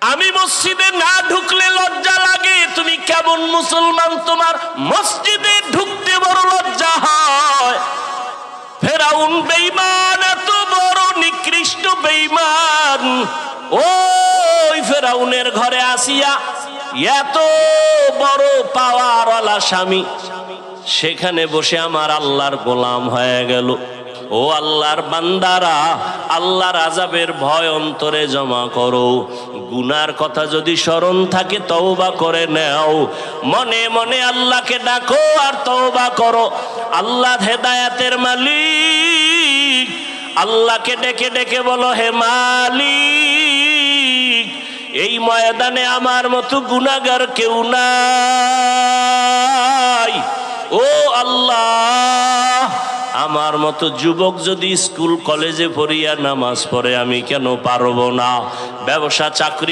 আমি মসজিদে না ঢুকলে লজ্জা লাগে, তুমি কেমন মুসলমান, তোমার মসজিদে ঢুকতে বড় লজ্জা হয়। ফেরাউন বেঈমান, এত বড় নিকৃষ্ট বেঈমান। ওই ফেরাউনের ঘরে আসিয়া এত বড় পাওয়ারওয়ালা স্বামী, সেখানে বসে আমার আল্লাহর গোলাম হয়ে গেল। ও আল্লাহর বান্দারা, আল্লাহর আযাবের ভয় অন্তরে জমা করো। গুনার কথা যদি স্মরণ থাকে তওবা করে নাও, মনে মনে আল্লাহকে ডাকো আর তওবা করো। আল্লাহ হেদায়েতের মালিক, আল্লাহকে ডেকে ডেকে বলো, হে মালিক, এই ময়দানে আমার মতো গুনাহগার কেউ নাই। ও আল্লাহ, আমার মতো যুবক যদি স্কুল কলেজে পড়িয়া নামাজ পড়ে, আমি কেন পারবো না? ব্যবসা চাকরি